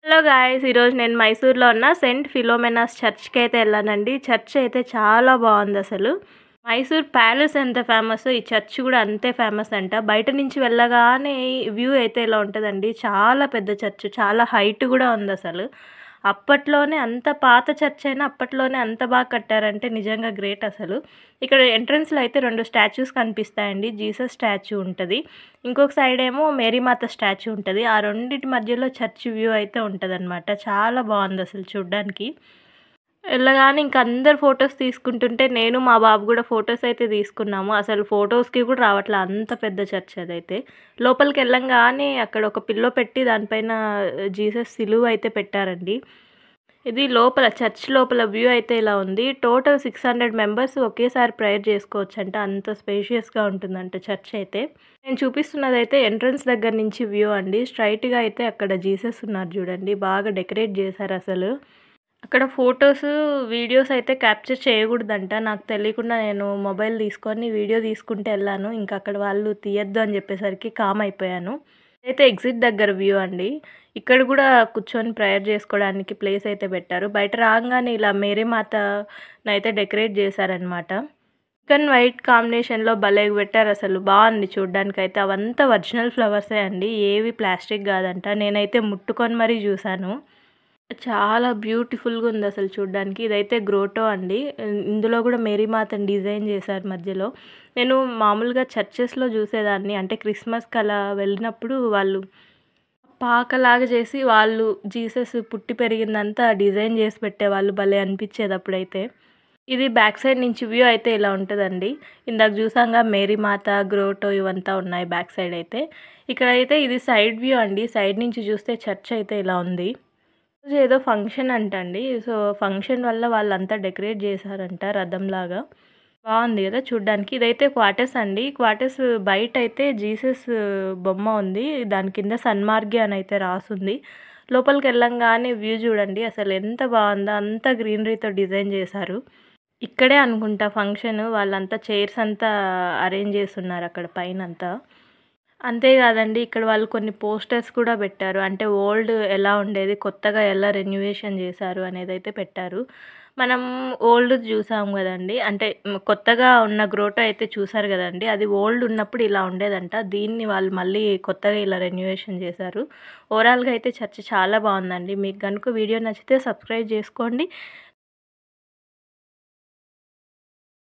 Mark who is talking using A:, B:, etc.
A: Hello guys! ఈరోజు నేను మైసూర్‌లో ఉన్న సెయింట్ ఫిలోమెనాస్ చర్చ్‌కి అయితే వెళ్ళానండి. చర్చ్ అయితే చాలా బాగుందసలు. మైసూర్ ప్యాలెస్ ఎంత ఫేమస్సో ఈ చర్చ్ కూడా అంతే ఫేమస్ అంట. బయట నుంచి వెళ్ళగానే వ్యూ అయితే ఇలా ఉంటదండి. చాలా పెద్ద చర్చ్. చాలా హైట్ కూడా ఉందసలు. అప్పట్లోనే అంత పాత చర్చ్ అయినా అప్పట్లోనే అంత బాగా కట్టారంటే నిజంగా గ్రేట్ అసలు. ఇక్కడ ఎంట్రన్స్‌లో అయితే 2 స్టాచ్యూస్ కనిపిస్తాయండి. జీసస్ స్టాచ్యూ ఉంటది. ఇంకొక సైడ్ ఏమో మేరీమాత స్టాచ్యూ ఉంటది. ఆ రెండిటి మధ్యలో చర్చ్ వ్యూ అయితే ఉంటదనమాట. చాలా బాగుందసలు చూడ్డానికి. వెళ్ళగానే ఇంక అందరు ఫోటోస్ తీసుకుంటుంటే నేను మా బాబు గూడా ఫోటోస్ అయితే తీసుకున్నాము. అసలు ఫోటోస్‌కి కూడా రావట్ల అంత పెద్ద చర్చ్ అదైతే. లోపలికెళ్ళంగానే అక్కడ ఒక పిల్లో పెట్టి దానిపైన జీసస్ సిలువ అయితే పెట్టారండి. ఇది లోపల చర్చ్ లోపల వ్యూ అయితే ఇలా ఉంది. టోటల్ 600 మెంబర్స్ ఒకేసారి ప్రేయర్ చేసుకోవచ్చంట. అంత స్పేషియస్‌గా ఉంటుందంట చర్చ్ అయితే. నేను చూపిస్తున్నదైతే ఎంట్రన్స్ దగ్గర నుంచి వ్యూ అండి. స్ట్రెయిట్‌గా అయితే అక్కడ జీసస్ ఉన్నారు చూడండి. బాగా డెకరేట్ చేశారసలు. అక్కడ ఫోటోసు, వీడియోస్ అయితే క్యాప్చర్ చేయకూడదంట. నాకు తెలియకుండా నేను మొబైల్ తీసుకొని వీడియో తీసుకుంటూ ఎళ్ళాను. ఇంకా అక్కడ వాళ్ళు తీయొద్దు అని చెప్పేసరికి కామ్ అయిపోయాను. ఇదైతే ఎగ్జిట్ దగ్గర వ్యూ అండి. ఇక్కడ కూడా కూర్చొని ప్రేయర్ చేసుకోవడానికి ప్లేస్ అయితే పెట్టారు. బయట రాంగానే ఇలా మేరీ మాతనైతే డెకరేట్ చేశారనమాట. పింక్ అండ్ వైట్ కాంబినేషన్‌లో భలే పెట్టారసలు. బావుంది చూడ్డానికైతే. అవంతా ఒరిజినల్ ఫ్లవర్సే అండి. ఏవి ప్లాస్టిక్ కాదంట. నేనైతే ముట్టుకొని మరీ చూసాను. చాలా బ్యూటిఫుల్‌గా ఉందసలు చూడ్డానికి. ఇదైతే గ్రోటో అండి. ఇందులో కూడా మేరీ మాతని డిజైన్ చేశారు మధ్యలో. నేను మామూలుగా చర్చెస్‌లో చూసేదాన్ని. అంటే క్రిస్మస్‌కి అలా వెళ్ళినప్పుడు వాళ్ళు పాకలాగా చేసి వాళ్ళు జీసస్ పుట్టి పెరిగిందంతా డిజైన్ చేసి పెట్టేవాళ్ళు. భలే అనిపించేది అప్పుడైతే. ఇది బ్యాక్ సైడ్ నుంచి వ్యూ అయితే ఇలా ఉంటదండి. ఇందాక చూసాంగా మేరీ మాత, గ్రోటో ఇవంతా ఉన్నాయి బ్యాక్ సైడ్ అయితే. ఇక్కడైతే ఇది సైడ్ వ్యూ అండి. సైడ్ నుంచి చూస్తే చర్చ్ అయితే ఇలా ఉంది. రోజు ఏదో ఫంక్షన్ అంటండి. సో, ఫంక్షన్ వల్ల వాళ్ళంతా డెకరేట్ చేశారంట రథంలాగా. బావుంది గదా చూడ్డానికి. ఇదైతే క్వార్టర్స్ అండి. క్వార్టర్స్ బయటైతే జీసస్ బొమ్మ ఉంది. దాని కింద సన్మార్గి అనైతే రాసుంది. లోపలికెళ్ళంగానే వ్యూ చూడండి. అసలు ఎంత బావుందో. అంతా గ్రీనరీతో డిజైన్ చేశారు. ఇక్కడే అనుకుంటా ఫంక్షన్. వాళ్ళంతా చైర్స్ అంతా అరేంజ్ చేసున్నారు అక్కడ పైనంతా. అంతే కాదండి. ఇక్కడ వాళ్ళు కొన్ని పోస్టర్స్ కూడా పెట్టారు. అంటే ఓల్డ్ ఎలా ఉండేది, కొత్తగా ఎలా రెన్యువేషన్ చేశారు అనేదైతే పెట్టారు. మనం ఓల్డ్‌ది చూసాం గదండీ. అంటే కొత్తగా ఉన్న గ్రోటో అయితే చూసారు గదండీ. అది ఓల్డ్ ఉన్నప్పుడు ఇలా ఉండేదంట. దీన్ని వాళ్ళు మళ్ళీ కొత్తగా ఇలా రెన్యువేషన్ చేశారు. ఓవరాల్‌గా అయితే చర్చ్ చాలా బావుందండి. మీకు గనుక వీడియో నచ్చితే సబ్స్క్రైబ్ చేసుకోండి.